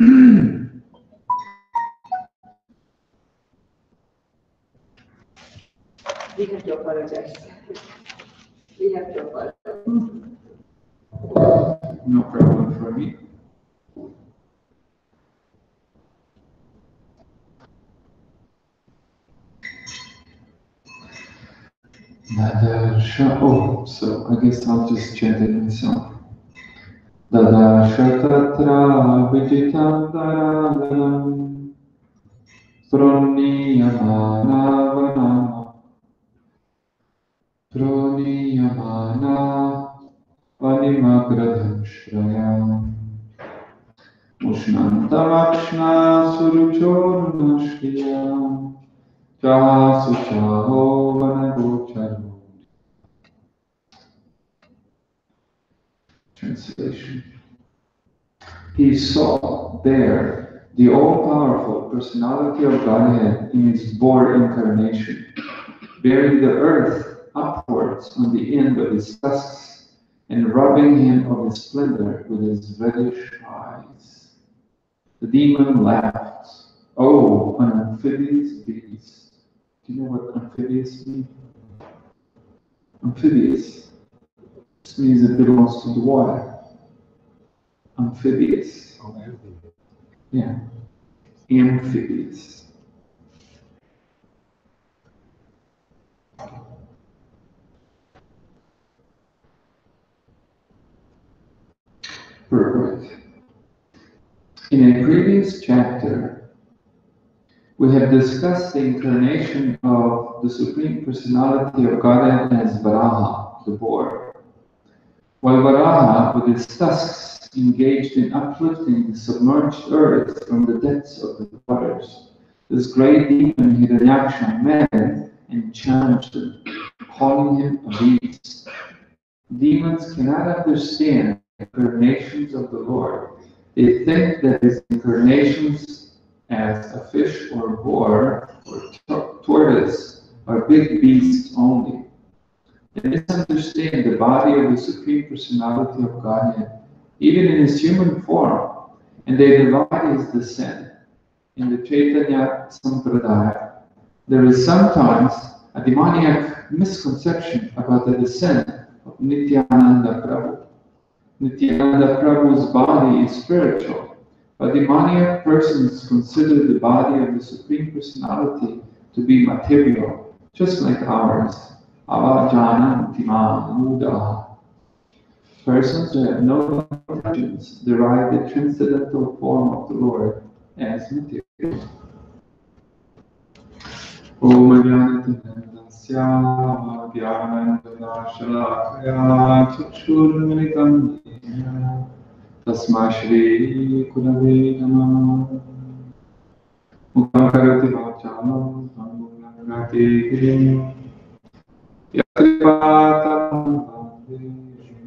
We have to apologize. We have to apologize. No problem for me. Oh, so I guess I'll just chant it myself. Dadashatatra vijitam daranam Proniyamana Vanimagradham Shrayam Ushnantamakshna Suruchornashkiyam Jahasuchaho Vanagocharu. Translation. He saw there the all-powerful personality of Godhead in his boar incarnation, bearing the earth upwards on the end of his tusks and robbing him of his splendor with his reddish eyes. The demon laughed. Oh, an amphibious beast. Do you know what amphibious means? Amphibious. This means it belongs to the water. Amphibious. Yeah. Amphibious. Perfect. In a previous chapter, we have discussed the incarnation of the Supreme Personality of Godhead as Varaha, the boar. While Varaha, with his tusks, engaged in uplifting the submerged earth from the depths of the waters, this great demon Hiranyaksha met him and challenged him, calling him a beast. Demons cannot understand the incarnations of the Lord. They think that his incarnations as a fish or boar or tortoise are big beasts only. They misunderstand the body of the Supreme Personality of Godhead, even in his human form, and they deride his descent. In the Chaitanya Sampradaya, there is sometimes a demoniac misconception about the descent of Nityananda Prabhu. Nityananda Prabhu's body is spiritual, but demoniac persons consider the body of the Supreme Personality to be material, just like ours. Avajanantima Muda. Persons who have no intelligence deride the transcendental form of the Lord as material. Om Jnanatinandasya Vyanandashalakaya Chakshurmilitam Yena Tasmai Shri Gurave Namah Muktam Karoti Vachalam Tambulanagati Girim Yatripatam Bhante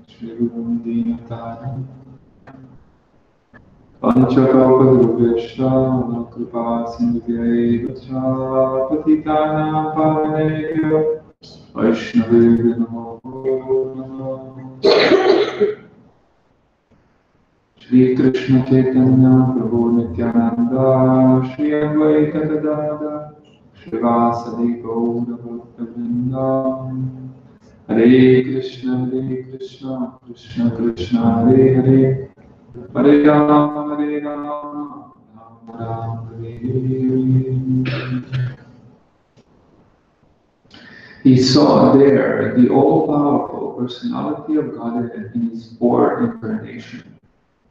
Shri Gurum Dinataram Panchakalpadrupesha Kripa Sindhya Patitana Pavanebhyo Vaishnavebhyo Namo Shri Krishna Chaitanya Prabhu Nityananda Shri Advaita Gadadhar Shri Vasadi Gaura Bhakta Hare Krishna Krishna Krishna Hare Hare Hare Rama Rama Rama Hare. He saw there the all-powerful personality of Godhead in his boar incarnation,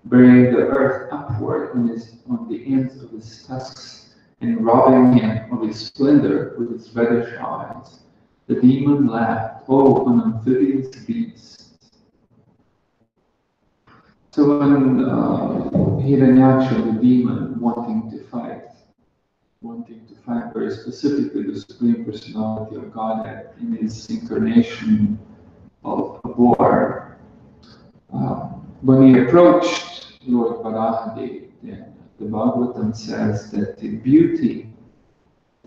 bearing the earth upward on the ends of his tusks and robbing him of his splendor with his reddish eyes. The demon laughed, oh, an amphibious beast. So when Hiranyaksha, the demon, wanting to fight very specifically the Supreme Personality of Godhead in his incarnation of a boar, when he approached Lord Varahadev, the Bhagavatam says that the beauty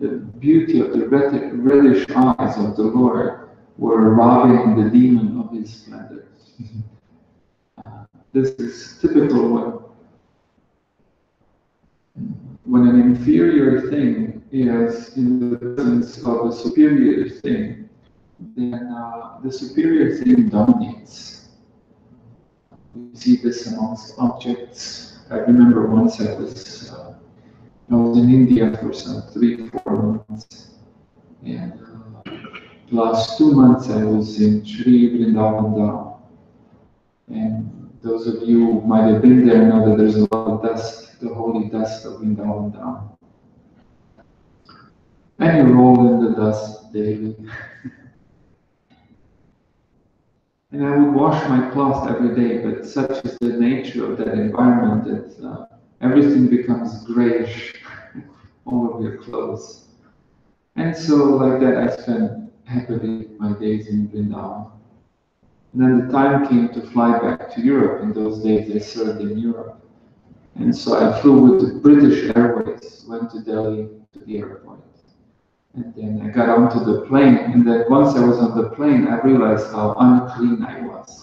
of the reddish eyes of the Lord were robbing the demon of his splendor. This is typical when an inferior thing is in the presence of a superior thing, then the superior thing dominates. We see this amongst objects. I remember once I was in India for some 3-4 months, and the last 2 months I was in Sri Vrindavan, and those of you who might have been there know that there's a lot of dust, the holy dust of Vrindavan. And you roll in the dust daily. And I would wash my cloth every day, but such is the nature of that environment that everything becomes grayish all over your clothes. And so like that I spent happily my days in Vrindavan. And then the time came to fly back to Europe. In those days I served in Europe. And so I flew with the British Airways, went to Delhi to the airport. And then I got onto the plane, and then once I was on the plane, I realized how unclean I was.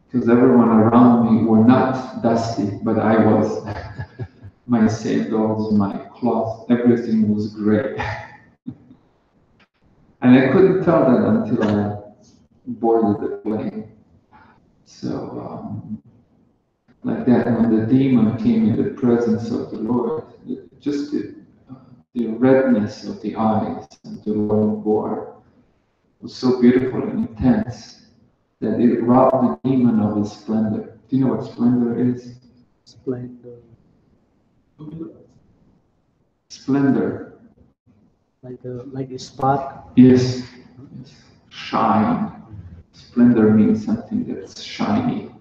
Because everyone around me were not dusty, but I was. My sandals, my cloth, everything was gray. And I couldn't tell that until I boarded the plane. So, like that, when the demon came in the presence of the Lord, just the redness of the eyes that the Lord bore was so beautiful and intense that it robbed the demon of his splendor. Do you know what splendor is? Splendor. Splendor. Like a spark? Yes. Shine. Splendor means something that's shiny.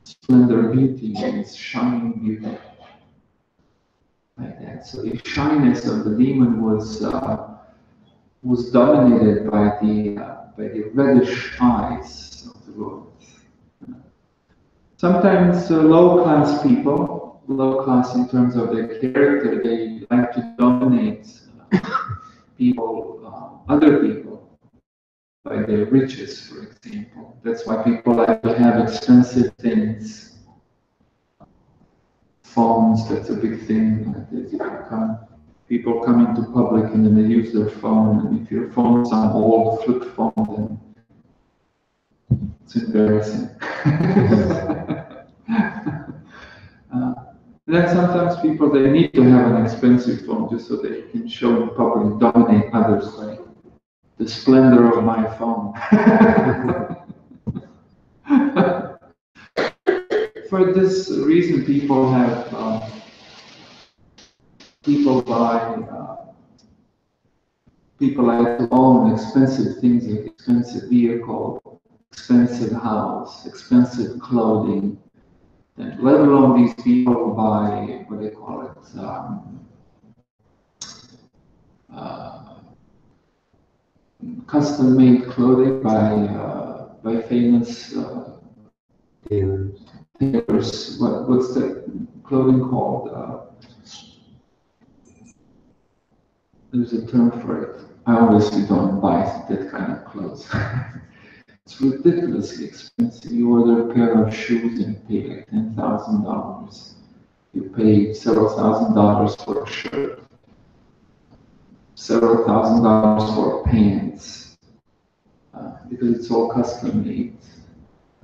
Splendor, beauty means shining beauty. Like that. So the shyness of the demon was dominated by the reddish eyes of the Lord. Sometimes low-class people, low-class in terms of their character, they like to dominate people, other people, by their riches, for example. That's why people like to have expensive things. Phones, that's a big thing. People come into public and then they use their phone, and if your phone's an old flip phone, then it's embarrassing. Then sometimes people, they need to have an expensive phone just so they can show in public, dominate others by the splendor of my phone. For this reason, people have people like to own expensive things, like expensive vehicle, expensive house, expensive clothing, and let alone these people buy what they call it, custom-made clothing by famous tailors. What's the clothing called? There's a term for it. I obviously don't buy that kind of clothes. It's ridiculously expensive. You order a pair of shoes and you pay like $10,000. You pay several $1,000s for a shirt, several $1,000s for pants, because it's all custom made.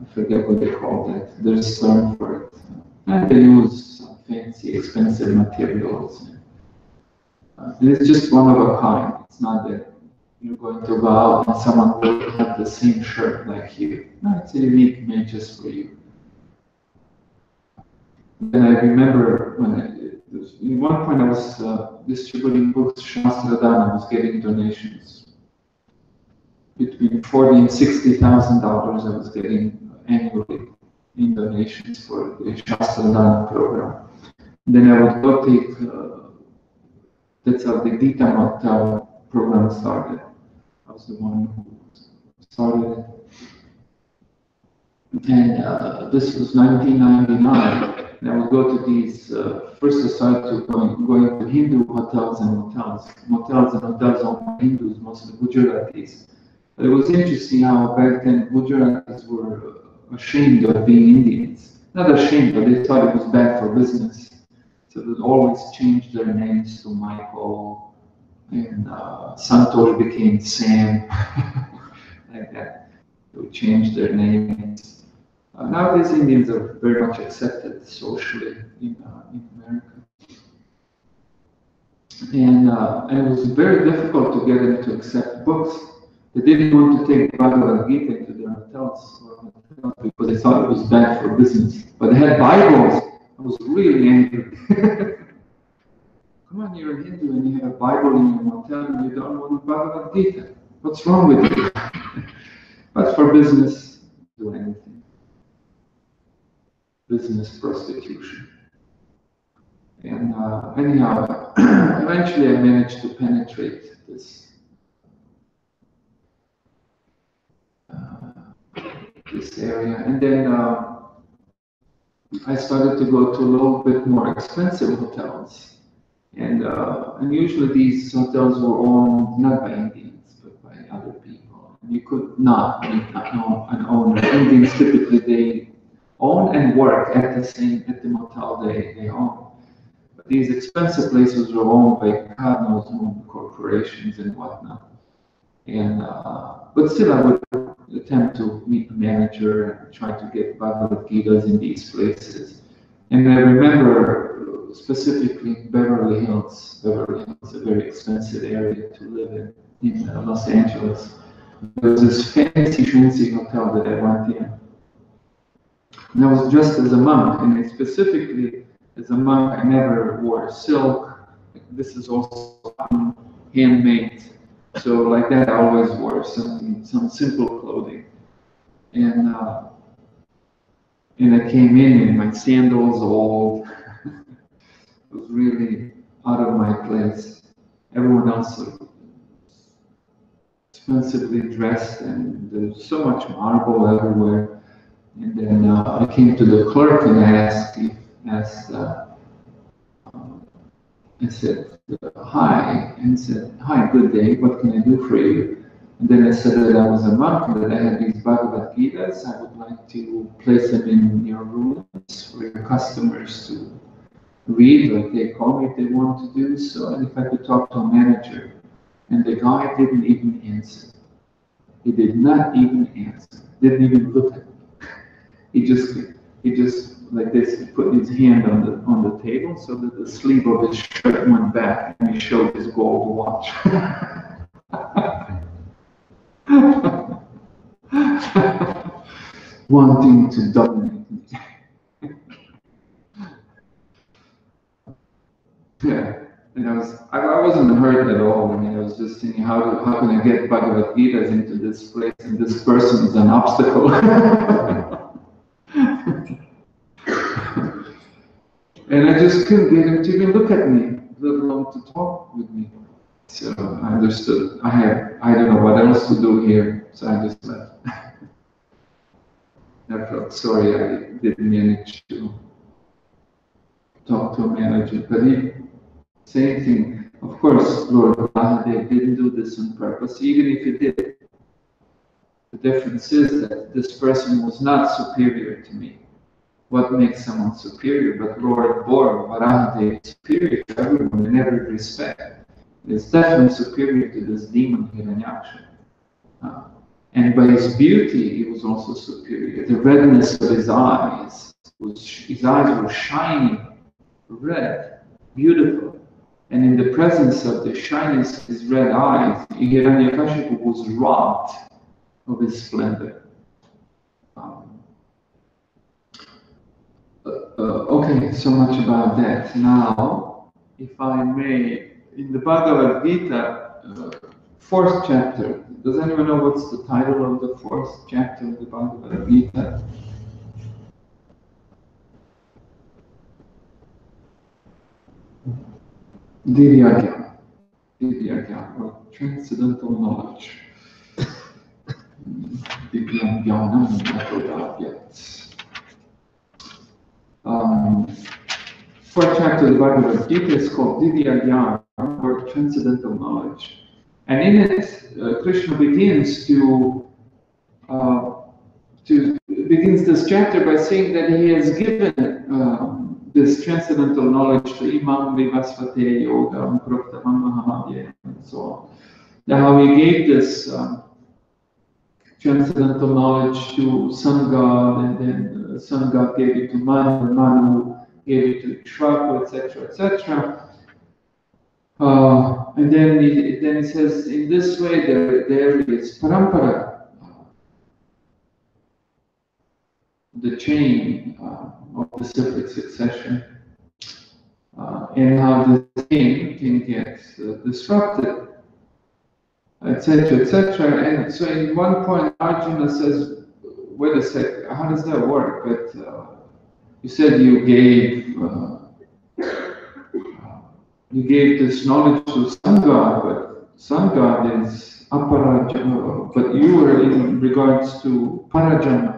I forget what they call that. There's a term for it. And they use fancy, expensive materials. And it's just one of a kind. It's not that you're going to go out and someone will have the same shirt like you. No, it's a unique made just for you. And I remember when at one point I was distributing books, Shastradhan, I was getting donations. Between $40,000 and $60,000 I was getting annually in donations for the Shastradhan program. And then I would go take, that's how the Gita Mata program started. I was the one who started it. And this was 1999. And I would go to these, first I started going to Hindu hotels and motels. Motels and hotels owned by Hindus, mostly Gujaratis. But it was interesting how back then Gujaratis were ashamed of being Indians. not ashamed, but they thought it was bad for business. So they would always change their names to Michael, and Santosh became Sam, like that. They would change their names. Nowadays, Indians are very much accepted socially in America. And it was very difficult to get them to accept books. They didn't want to take Bhagavad Gita into their hotels because they thought it was bad for business. But they had Bibles. I was really angry. Come on, you're a Hindu and you have a Bible in your hotel and you don't want Bhagavad Gita. What's wrong with you? But for business, do anything. Business prostitution. And anyhow, eventually I managed to penetrate this this area, and then I started to go to a little bit more expensive hotels, and usually these hotels were owned not by Indians but by other people. You could not meet an owner. Indians typically they own and work at the motel they own. These expensive places were owned by God knows whom, corporations and whatnot. And but still, I would attempt to meet the manager and try to get Bhagavad Gitas in these places. And I remember specifically Beverly Hills. Beverly Hills is a very expensive area to live in Los Angeles. There was this fancy hotel that I went in. And I was dressed as a monk, and specifically as a monk, I never wore silk. This is also handmade. So like that, I always wore some simple clothing. And I came in my sandals old. It was really out of my place. Everyone else was expensively dressed, and there's so much marble everywhere. And then I came to the clerk and I said, hi, and he said, hi, good day, what can I do for you? And then I said that I was a monk, and that I had these Bhagavad Gitas. I would like to place them in your rooms for your customers to read, like they call me if they want to do so, and if I could talk to a manager. And the guy didn't even answer. He did not even answer, didn't even look at me. He just like this, he put his hand on the table so that the sleeve of his shirt went back and he showed his gold watch. Wanting to dominate me. Yeah, and I wasn't hurt at all. I mean, I was just thinking, how can I get Bhagavad Gitas into this place, and this person is an obstacle. And I just couldn't get him to even look at me, let alone to talk with me. So I understood. I don't know what else to do here, so I just left. I felt sorry I didn't manage to talk to a manager, but same thing. Of course, Lord Mahadev didn't do this on purpose, even if he did. The difference is that this person was not superior to me. What makes someone superior? But Lord Varahadev is superior to everyone in every respect. He's definitely superior to this demon Hiranyaksha. And by his beauty, he was also superior. The redness of his eyes were shining, red, beautiful. And in the presence of the shyness of his red eyes, Hiranyakashipu was robbed of his splendor. Okay, so much about that. Now, if I may, in the Bhagavad Gita, 4th chapter, does anyone know what's the title of the 4th chapter of the Bhagavad Gita? Divyagya, or transcendental knowledge. Divyagyanam Atodhavyat. 4th chapter of the Bhagavad Gita is called Divyagya, or transcendental knowledge. And in it, Krishna begins begins this chapter by saying that he has given this transcendental knowledge to Imam Vivasvate Yoga, Proktamam Mahamadhyaya, and so on. Now, how he gave this transcendental knowledge to sun god, and then sun god gave it to Manu, Manu gave it to Shrapu, etc., etc. And then he says, in this way, there is parampara, the chain of the separate succession, and how the chain can get disrupted, etc., etc. And so, in one point, Arjuna says, "Wait a sec, how does that work?" But you said you gave this knowledge to sun god, but sun god is aparajana. But you were in regards to parajana.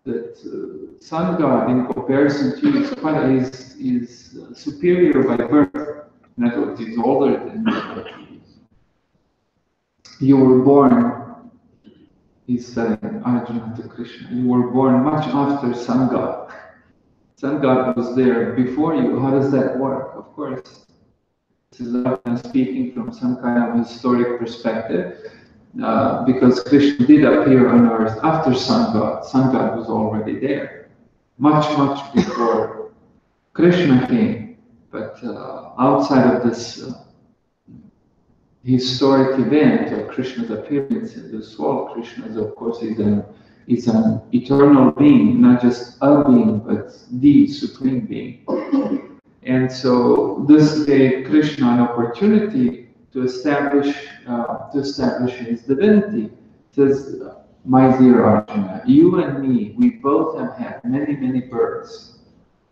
That sun god, in comparison to you, is superior by birth. In other words, he's older than you. You were born, he's telling Arjuna to Krishna, you were born much after sun god. Sun god was there before you. How does that work? Of course, this is Arjuna speaking from some kind of historic perspective. Because Krishna did appear on earth after sun god. Sun god was already there, much before Krishna came. But outside of this historic event of Krishna's appearance in this world, Krishna is, of course, is an eternal being, not just a being, but the supreme being. And so this gave Krishna an opportunity to establish his divinity. It says, my dear Arjuna, you and me, we both have had many births.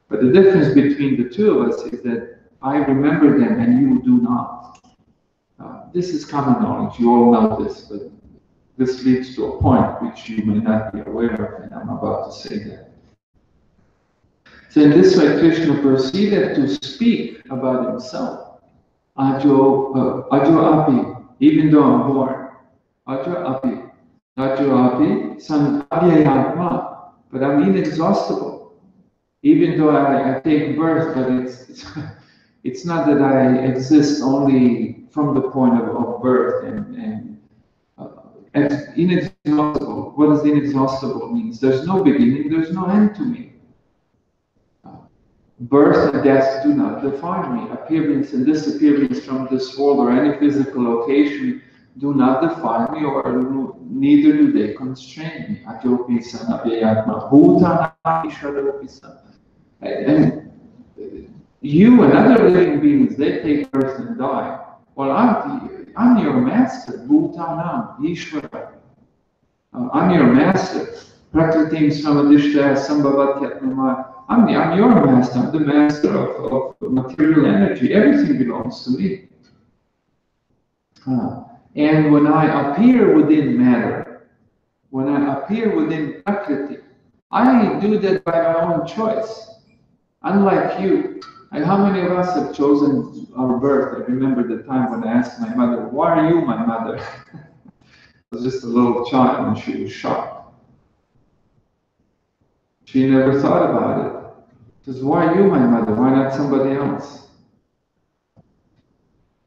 But the difference between the two of us is that I remember them and you do not. This is common knowledge, you all know this, but this leads to a point which you may not be aware of, and I'm about to say that. So in this way, Krishna proceeded to speak about himself. Ajo api, even though I'm born. Ajo api, san abhyayatma, but I'm inexhaustible. Even though I take birth, but it's not that I exist only from the point of birth and inexhaustible. What does inexhaustible means? There's no beginning, there's no end to me. Birth and death do not define me. Appearance and disappearance from this world or any physical location do not define me, or neither do they constrain me. And you and other living beings, they take birth and die. Well, I'm your master, Bhutanam, Ishvara. I'm your master. Prakritim Samadishtaya Sambhavatyatmama. I'm your master. I'm the master of material energy. Everything belongs to me. And when I appear within matter, when I appear within Prakriti, I do that by my own choice. Unlike you. And how many of us have chosen our birth? I remember the time when I asked my mother, why are you my mother? I was just a little child and she was shocked. She never thought about it. She says, why are you my mother? Why not somebody else?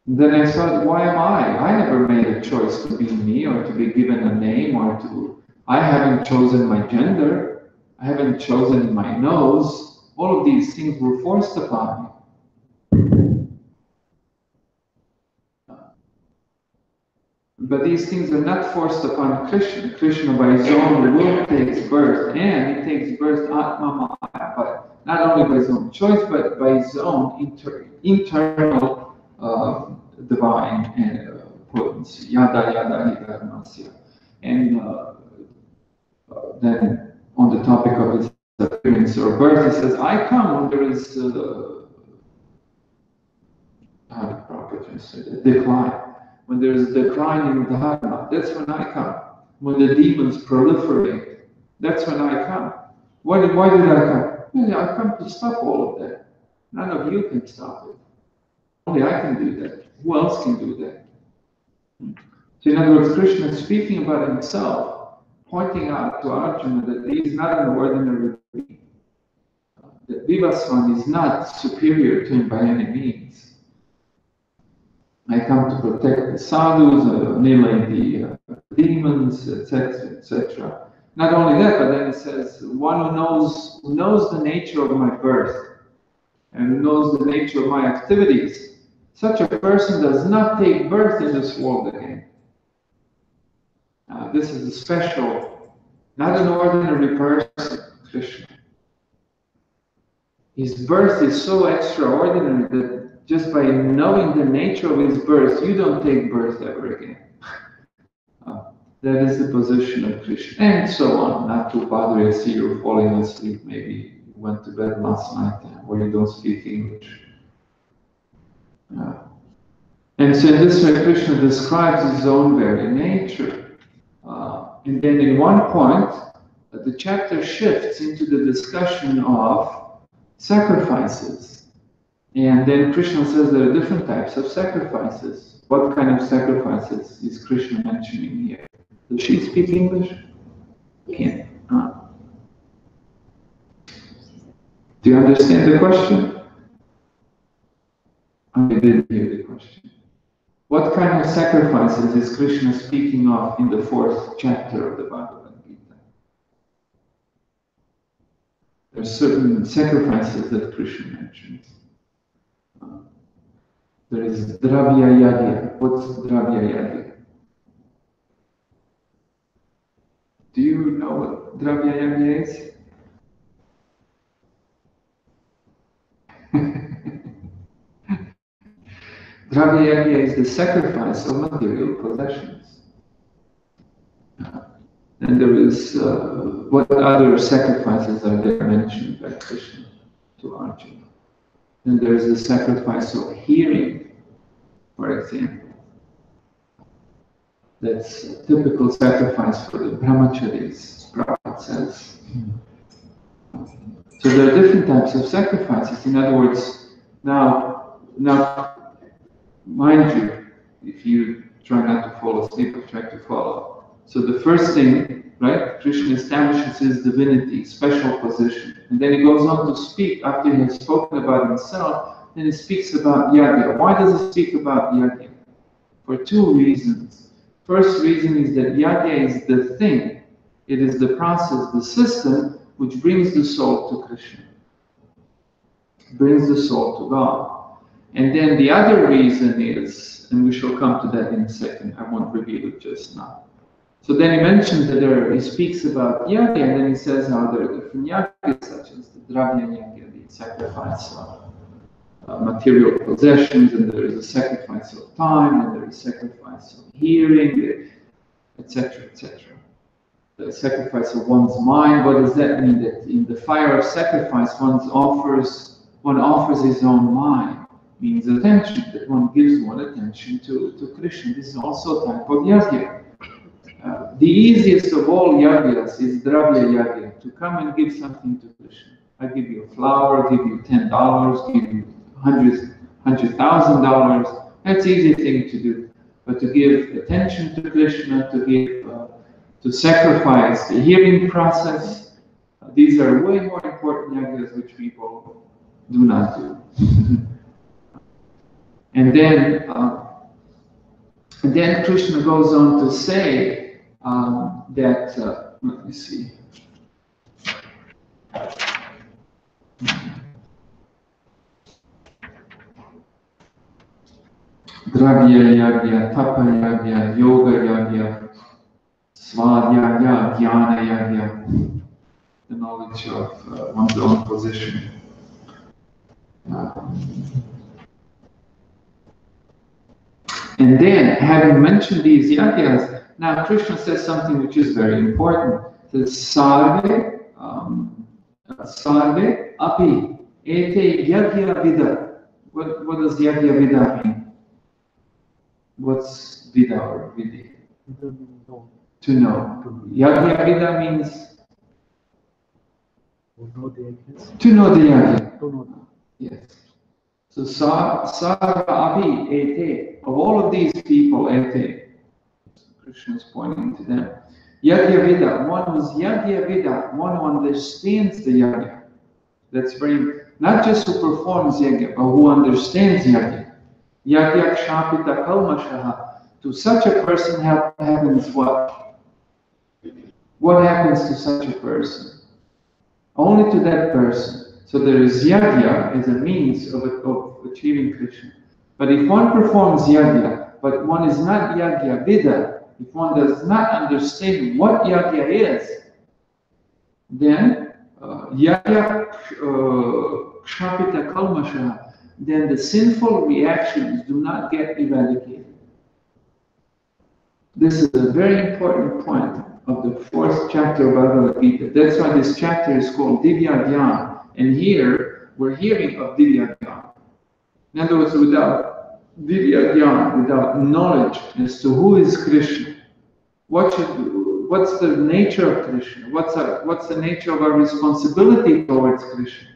And then I thought, why am I? I never made a choice to be me or to be given a name or to... I haven't chosen my gender. I haven't chosen my nose. All of these things were forced upon me. But these things are not forced upon Krishna. Krishna by his own will takes birth, and he takes birth Atma Maya, but not only by his own choice, but by his own internal divine potency. Yada yada hidharmasya. And then on the topic of his appearance or birth, he says, I come when there is how the Prabhupada said it, decline. When there is a decline in dharma, that's when I come. When the demons proliferate, that's when I come. Why did I come? Well, I come to stop all of that. None of you can stop it. Only I can do that. Who else can do that? So in other words, Krishna is speaking about himself. pointing out to Arjuna that he is not an ordinary being. That Vivaswan is not superior to him by any means. I come to protect the sadhus, annihilate the demons, etc., etc. Not only that, but then it says, one who knows the nature of my birth and who knows the nature of my activities, such a person does not take birth in this world again. This is a special, not an ordinary person, Krishna. His birth is so extraordinary that just by knowing the nature of his birth, you don't take birth ever again. That is the position of Krishna. And so on. Not to bother you, I see you're falling asleep. Maybe you went to bed last night or you don't speak English. And so in this way, Krishna describes his own very nature. And then in one point, the chapter shifts into the discussion of sacrifices. And then Krishna says there are different types of sacrifices. What kind of sacrifices is Krishna mentioning here? Does she speak English? Can't. Do you understand the question? I didn't hear the question. What kind of sacrifices is Krishna speaking of in the 4th chapter of the Bhagavad Gita? There are certain sacrifices that Krishna mentions. There is Dravya Yagya. What's Dravya Yagya? Do you know what Dravya Yagya is? Dravya Yagya is the sacrifice of material possessions. And there is, what other sacrifices are there mentioned by Krishna to Arjuna? And there is the sacrifice of hearing, for example. That's a typical sacrifice for the brahmacharis, Prabhupada says. So there are different types of sacrifices. In other words, now, mind you, if you try not to fall asleep or try to follow. So the first thing, right, Krishna establishes his divinity, special position. And then he goes on to speak, after he has spoken about himself, then he speaks about yagya. Why does he speak about yagya? For 2 reasons. First reason is that yagya is the thing. It is the process, the system, which brings the soul to Krishna. Brings the soul to God. And then the other reason is, and we shall come to that in a second, I won't reveal it just now. So then he mentions that he speaks about yagya, and then he says how there are different yagyas, such as the Dravya Yagya, the sacrifice of material possessions, and there is a sacrifice of time, and there is sacrifice of hearing, etc., etc. The sacrifice of one's mind. What does that mean? That in the fire of sacrifice, one offers his own mind. Means attention, that one gives one attention to Krishna. This is also a type of yagya. The easiest of all yagyas is Dravya Yagya, to come and give something to Krishna. I give you a flower, give you $10, give you $100,000. That's the easy thing to do. But to give attention to Krishna, to sacrifice the hearing process, these are way more important yagyas which people do not do. And then Krishna goes on to say that, let me see. Dravya Yagya, Tapa Yagya, Yoga Yagya, Svadhyaya, Jnana Yagya, the knowledge of one's own position. And then, having mentioned these yagyas, now Krishna says something which is very important. It says, Sarve api ete yagya vida. What does yagya vida mean? What's vida or vidi? To know. Yagya vida means to know the yagya. Yes. So Sarva api ete, of all of these people, ete, Krishna is pointing to them, Yagya Vida, one who's Yagya Vida, one who understands the Yagya. That's very, not just who performs Yagya, but who understands Yagya. Yagya Kshapita Kalmashaha. To such a person happens what? What happens to such a person? Only to that person. So there is Yagya as a means of achieving Krishna. But if one performs Yagya, but one is not Yagya Vida, if one does not understand what Yagya is, then Yagya Kshapita Kalmasha, then the sinful reactions do not get eradicated. This is a very important point of the 4th chapter of Bhagavad Gita. That's why this chapter is called Divya Dhyan. And here, we're hearing of Divya Dhyan. In other words, without Divya Dhyan, without knowledge as to who is Krishna, what's the nature of Krishna? What's the nature of our responsibility towards Krishna?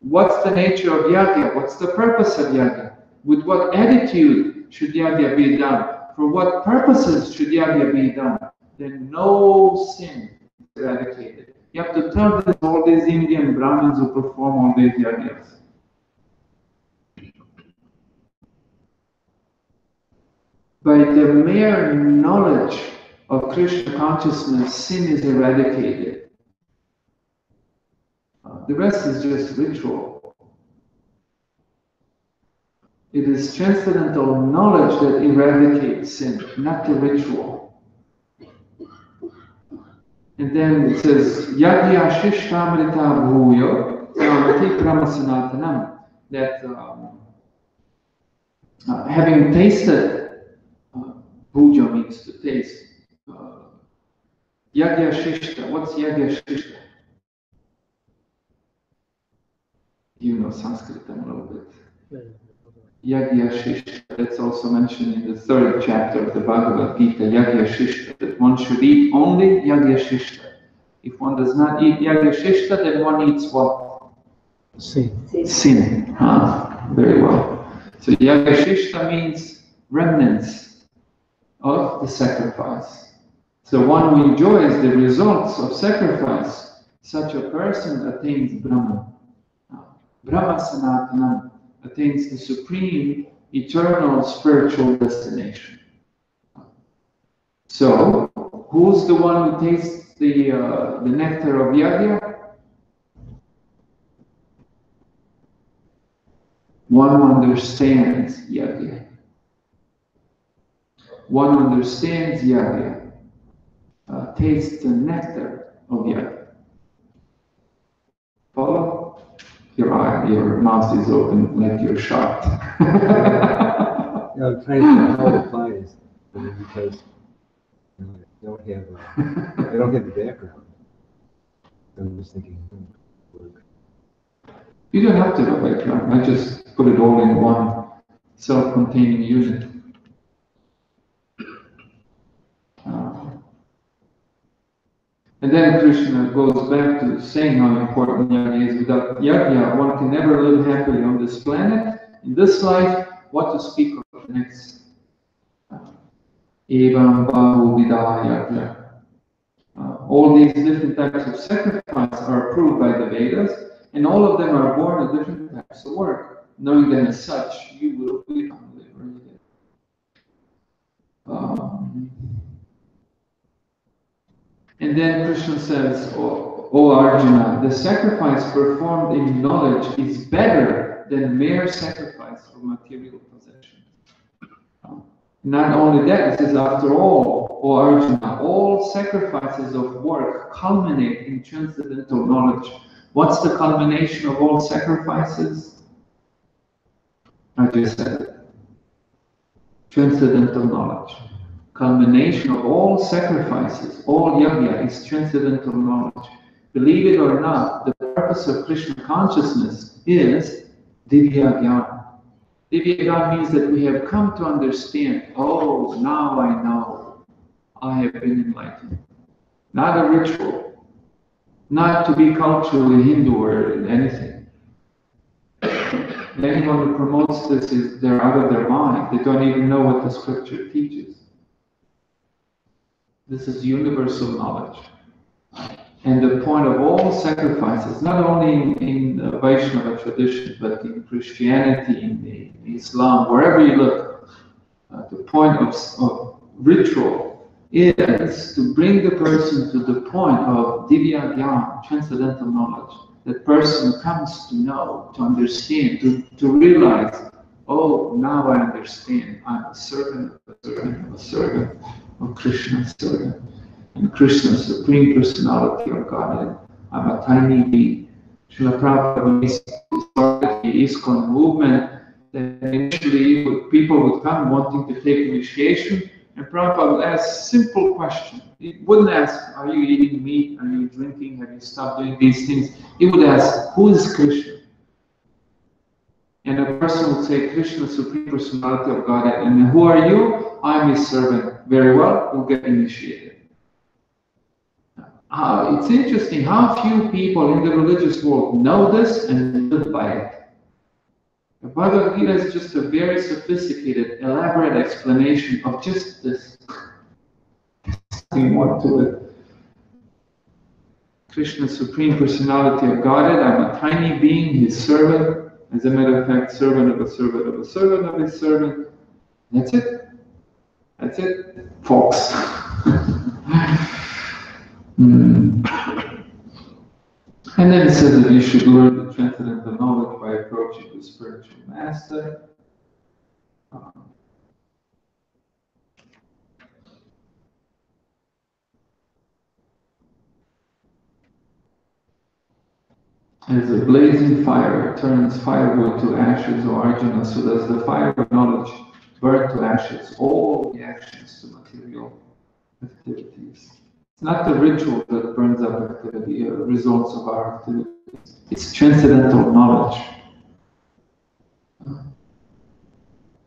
What's the nature of Yagya? What's the purpose of Yagya? With what attitude should Yagya be done? For what purposes should Yagya be done? Then no sin is eradicated. You have to tell this to all these Indian Brahmins who perform all these Yagyas. By the mere knowledge of Krishna consciousness, sin is eradicated. The rest is just ritual. It is transcendental knowledge that eradicates sin, not the ritual. And then it says, Yagya Shishtamrita Bhuyo Samati Brahmasanatanam, that having tasted, Bhujo means to taste. Yagya Shishta, what's Yagya Shishta? You know Sanskrit a little bit. Yagya Shishta, that's also mentioned in the 3rd chapter of the Bhagavad Gita, Yagya Shishta, that one should eat only Yagya Shishta. If one does not eat Yagya Shishta, then one eats what? Sin. Sin. Very well. So Yagya Shishta means remnants of the sacrifice. So one who enjoys the results of sacrifice, such a person attains Brahman. Brahma Sanatanam attains the supreme, eternal spiritual destination. So, who's the one who tastes the nectar of Yagya? One who understands Yagya. One who understands Yagya tastes the nectar of Yagya. Follow? Your mouth is open like you're shocked. Yeah, I'm trying to know how it applies, because I don't have the background. I'm just thinking, work. You don't have to have a background. I just put it all in one self-containing unit. And then Krishna goes back to saying how important Yagya is. Without Yagya, one can never live happily on this planet. In this life, what to speak of the next? Evam Bahu Vida Yagya. All these different types of sacrifice are approved by the Vedas, and all of them are born of different types of work. Knowing them as such, you will become liberated. And then Krishna says, O Arjuna, the sacrifice performed in knowledge is better than mere sacrifice for material possessions. Not only that, it says, after all, O Arjuna, all sacrifices of work culminate in transcendental knowledge. What's the culmination of all sacrifices? I just said it. Transcendental knowledge. Culmination of all sacrifices, all yagya is transcendental knowledge. Believe it or not, the purpose of Krishna consciousness is Divya Jnana. Divya Jnana means that we have come to understand, oh, now I know, I have been enlightened. Not a ritual, not to be culturally Hindu or anything. Anyone who promotes this they're out of their mind. They don't even know what the scripture teaches. This is universal knowledge. And the point of all sacrifices, not only in the Vaishnava tradition, but in Christianity, in Islam, wherever you look, the point of ritual is to bring the person to the point of divya jnana, transcendental knowledge. That person comes to know, to understand, to realize, oh, now I understand. I'm a servant of a servant of a servant of Krishna's servant. And Krishna's Supreme Personality of Godhead. I'm a tiny being. Srila Prabhupada, when he started the ISKCON movement, then initially people would come wanting to take initiation, and Prabhupada would ask simple questions. He wouldn't ask, are you eating meat? Are you drinking? Have you stopped doing these things? He would ask, who is Krishna? And a person would say, Krishna, Supreme Personality of Godhead. And who are you? I'm his servant. Very well, we'll get initiated. It's interesting how few people in the religious world know this and live by it. The Bhagavad Gita is just a very sophisticated, elaborate explanation of just this. Nothing more to it. Krishna's Supreme Personality of Godhead, I'm a tiny being, his servant. As a matter of fact, servant of a servant of a servant of his servant. That's it. That's it, folks. And then it says that you should learn the transcendental knowledge by approaching the spiritual master. As a blazing fire turns firewood to ashes, O Arjuna, so does the fire of knowledge burn to ashes all the actions to material activities. It's not the ritual that burns up activity, results of our activities. It's transcendental knowledge.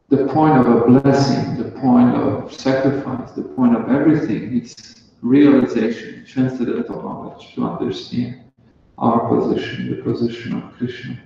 The point of a blessing, the point of sacrifice, the point of everything, it's realization, transcendental knowledge to understand our position, the position of Krishna.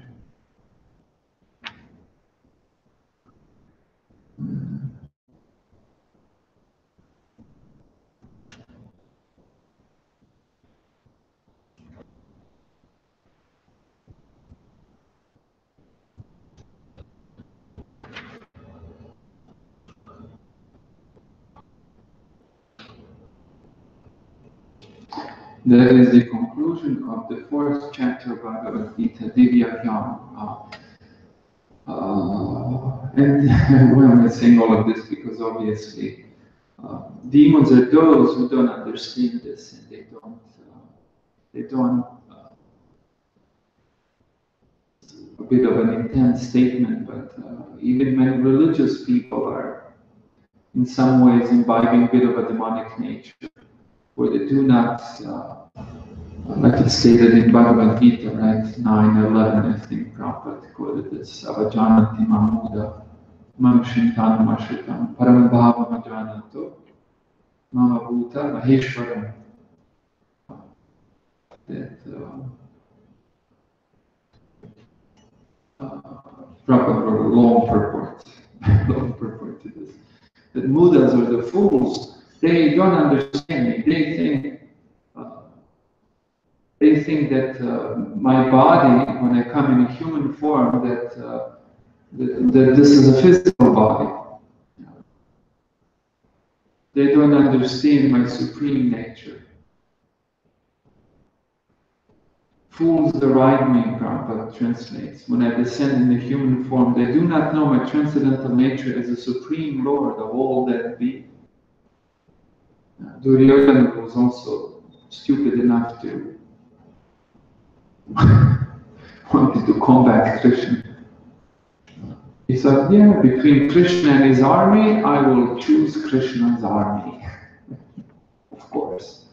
That is the conclusion of the fourth chapter of Bhagavad Gita, Divya Jnana. And why am I saying all of this? Because obviously, demons are those who don't understand this, and they don't. A bit of an intense statement, but even many religious people are, in some ways, imbibing a bit of a demonic nature, where they do not, like it's stated in Bhagavad Gita, right, 9:11, I think Prabhupada quoted this, Avajanati Mamuda, Mam Shintanam Ashritam, Paramabhava Majanato, Mama Bhuta Maheshwaram. That Prabhupada wrote a long purport to this. That Mudas or the fools, they don't understand me. They think that my body, when I come in a human form, that this is a physical body. They don't understand my supreme nature. Fools deride me, Prabhupada translates. When I descend in the human form, they do not know my transcendental nature as the supreme Lord of all that be. Duryodhana was also stupid enough to wanted to combat Krishna. He said, yeah, between Krishna and his army, I will choose Krishna's army. Of course.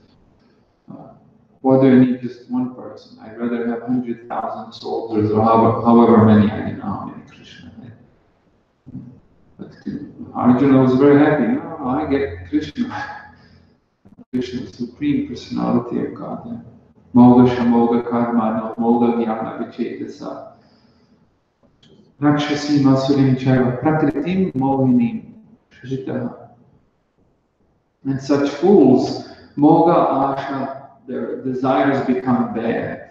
Why do I need just one person? I'd rather have 100,000 soldiers or however many, I don't know how many Krishna had. But Arjuna was very happy. No, I get Krishna. Krishna, the Supreme Personality of God. Moga Shamoga Karma, no Moga Jnana Vichetasa. Rakshasi Masurim Chaiva Prakritim Mohinim Shajitaha. And such fools, moga asha, their desires become bad.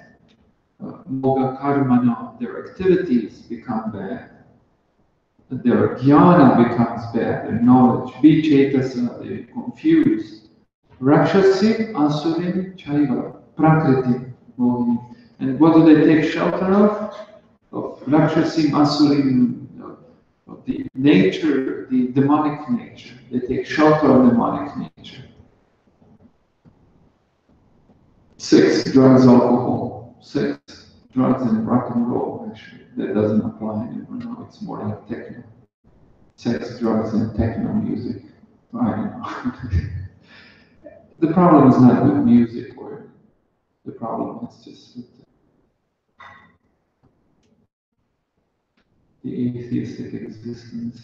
Moga karmana, their activities become bad. Their jnana becomes bad, their knowledge. Vichetasa, they're confused. Rakshasi, asurin, chaiva, prakriti, mohini. And what do they take shelter of? Of Rakshasi, asurin, of the nature, the demonic nature. They take shelter of demonic nature. 6, drugs, alcohol. 6, drugs and rock and roll, actually. That doesn't apply anymore now, it's more like techno. Sex, drugs, and techno music. I don't know. The problem is not with music, or the problem is just with the atheistic existence.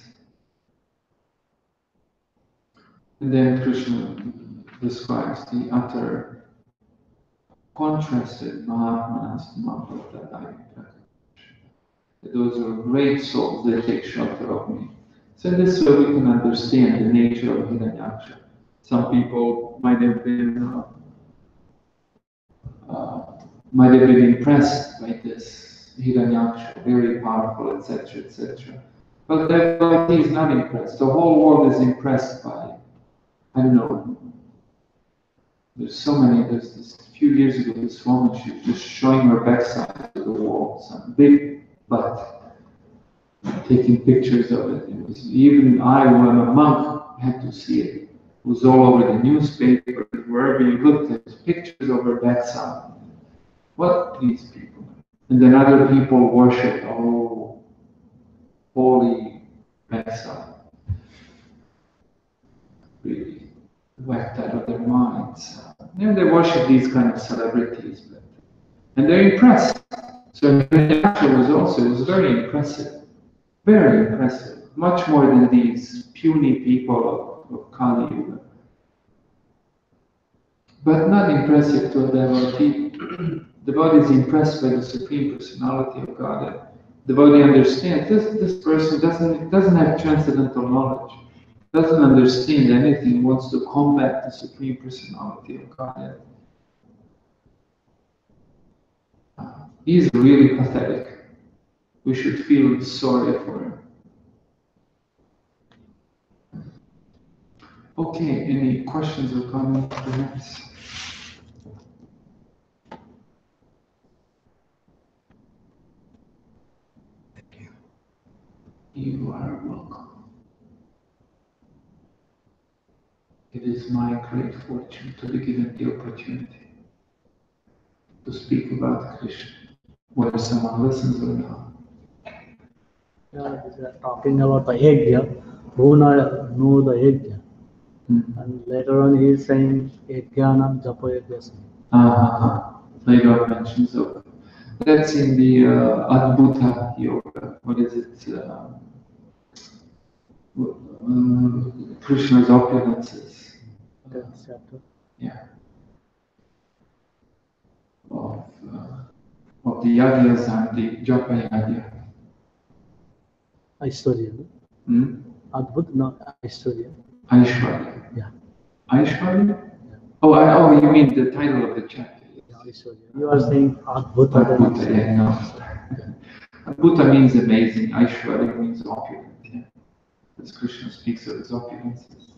And then Krishna describes the utter contrasted Mahatmas, those are great souls, they take shelter of me. So this way we can understand the nature of Hiranyaksha. Some people might have been impressed by this Hiranyaksha, very powerful, etc., etc. But that he is not impressed. The whole world is impressed by, I don't know, there's so many, there's this, a few years ago, this woman, she was just showing her backside to the wall, some big butt, taking pictures of it. It was, even I, when a monk, had to see it. It was all over the newspaper, wherever you looked, there was pictures of her backside. What these people? And then other people worship, oh, holy backside. Really whacked out of their minds. And they worship these kind of celebrities, and they're impressed. So it was very impressive. Very impressive. Much more than these puny people of Kali Yuga. But not impressive to a devotee. Devotee is impressed by the Supreme Personality of Godhead. Devotee understands this person doesn't have transcendental knowledge, doesn't understand anything, wants to combat the Supreme Personality of Godhead. He's really pathetic. We should feel sorry for him. Okay, any questions or comments perhaps? Thank you. You are welcome. It is my great fortune to be given the opportunity to speak about Krishna, whether someone listens or not. Yeah, we are talking about the yajna. Who know the yajna? And later on he is saying yajnanam japa yajna. Later on mentions of that's in the Adbhuta Yoga. What is it? Krishna's opulences. Yeah. Of the yajnas and the japa yajna. Aishwarya. Adbhut, no, Aishwarya. Aishwarya. Yeah. Aishwarya? Yeah. Oh, you mean the title of the chapter? Yeah, Aishwarya. You are saying Adbhuta. Adbhuta, yeah, no. Adbhuta means amazing. Aishwarya means opulent. Yeah. As Krishna speaks of his opulences.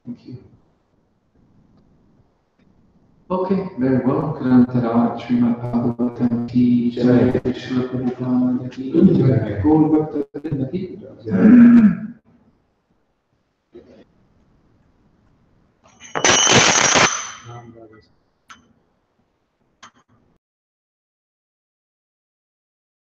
Thank you. Okay, very well. Grantara Srimad Bhagavatam ki jai, Srila Prabhupada ki jai, Gaur Bhakta Vrinda ki jai.